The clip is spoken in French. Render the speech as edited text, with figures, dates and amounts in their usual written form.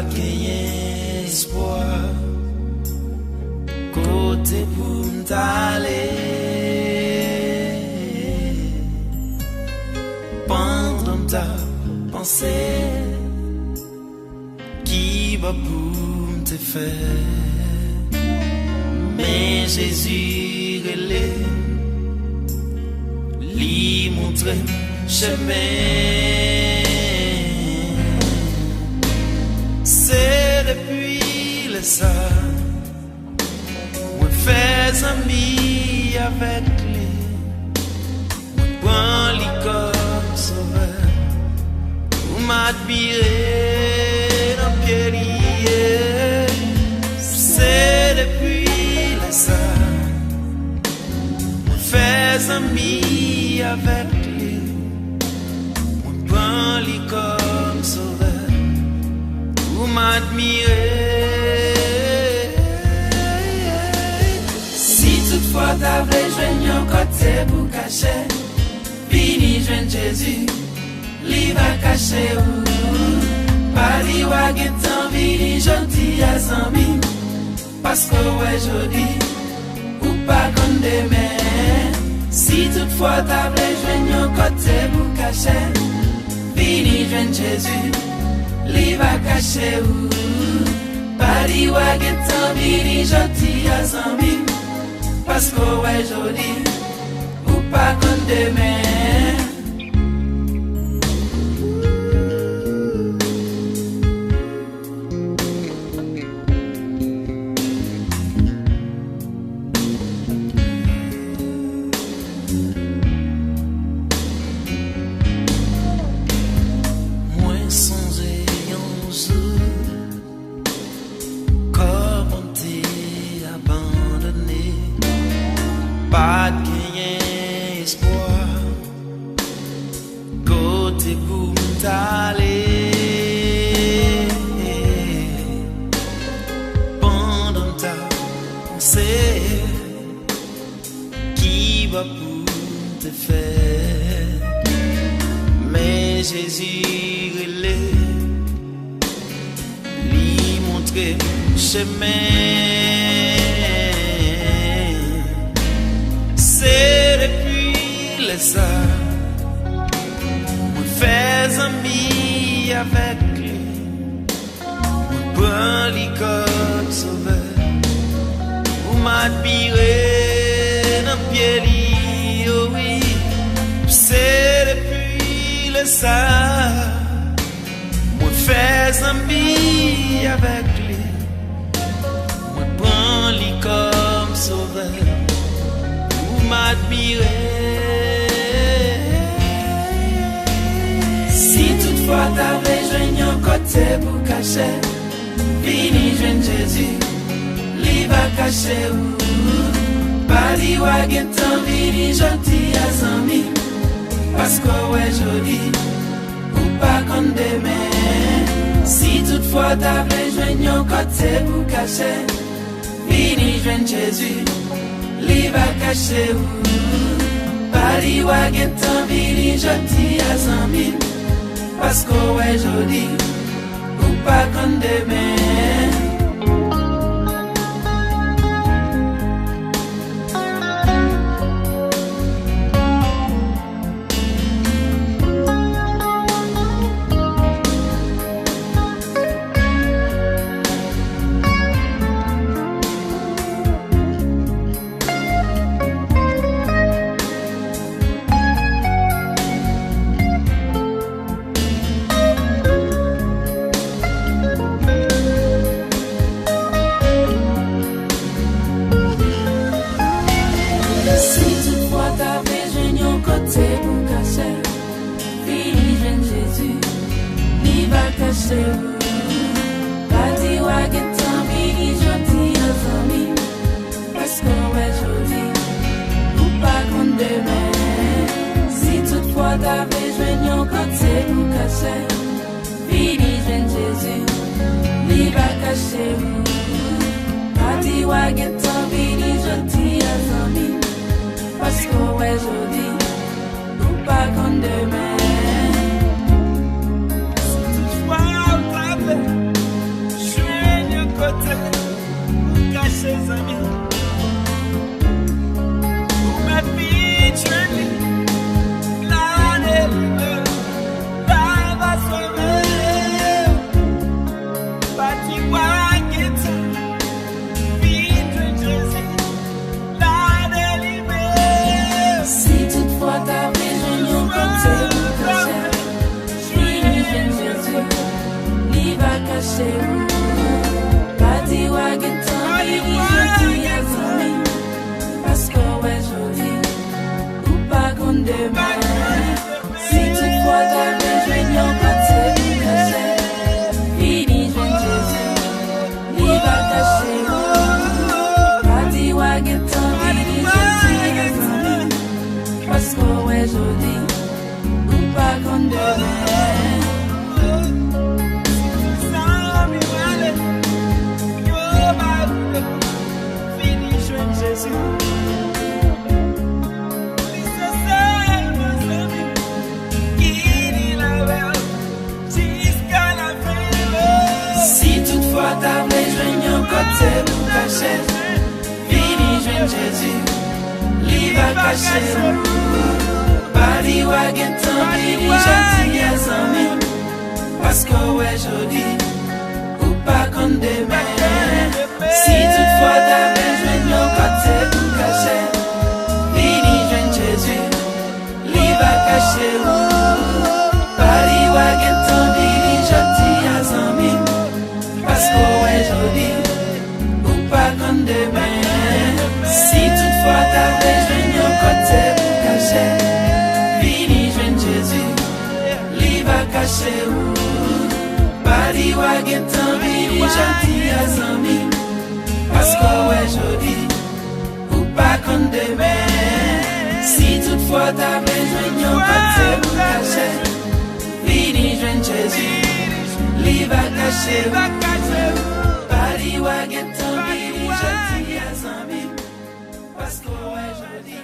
gagner espoir côté pour m'aller pendant ta pensée qui va pour te faire mais Jésus relève lui montrer chemin. C'est depuis le sang, on fait amis avec lui, on prend les comme sauveur, on m'admire dans pied lié. C'est depuis le sang, on fait amis avec lui, on prend les comme sauveur. Vous m'admirez. Si toutefois t'as voulu joindre un côté pour cacher, fini joindre Jésus, lui va cacher où. Pas lui wa get envie, gentil à zami, parce que ouais jodi, ou pas comme demain. Si toutefois t'as voulu joindre un côté pour cacher, fini joindre Jésus. Li va cacher où Paris wa get envie gentil à zami parce que ouais jodi ou pas comme demain. Pas de gagner espoir côté pour m'aller pendant ta pensée qui va pour te faire mais Jésus relève lui montrer chemin. C'est depuis le ça, on fait amis avec lui, on prend les comme sauveur, on m'admire dans pied li, oh oui. C'est depuis le ça, on fait amis avec lui, on prend les comme sauveur. M'admirer. Si toutefois t'avais joint un côté pour cacher, fini joint Jésus, lui va cacher où. Pas lui wa get envie gentil à zami, parce que ouais jodi, ou pas comme demain. Si toutefois t'avais joint un côté pour cacher, fini joint Jésus. Li va cacher où Paris wa get envie gentil à zami parce que ouais jodi ou pas comme demain. caché zami. Ou m'a featured me. Parti wagon tant vini gentil à zami. Parce que ouais joli ou pas qu'on demain. Si toutefois t'avais joué non côté pour cacher. Fini jeune Jésus, il va cacher. Parti wagon tant vini gentil à zami. Parce que ouais joli ou pas qu'on demain. Si toutefois t'avais joint un côté pour cacher, fini jeune Jésus, lui va cacher. Bali wagon tant vini gentil à zami. Parce que ouais joli ou pas qu'on demain. Si toutefois t'avais joint un côté pour cacher, fini jeune Jésus, lui va cacher. Bali wagon tant vini gentil à zami. Parce que ouais joli ou pas qu'on demain. Si toutefois t'avais joint un côté pour cacher, fini jeune Jésus, lui va cacher. Bali wagon tant vini gentil à zami. Parce que ouais joli ou pas qu'on demain. Si toutefois t'avais joint un côté pour cacher, fini jeune Jésus, lui va cacher. Bali wagon tant vini gentil à zami. Parce que ouais joli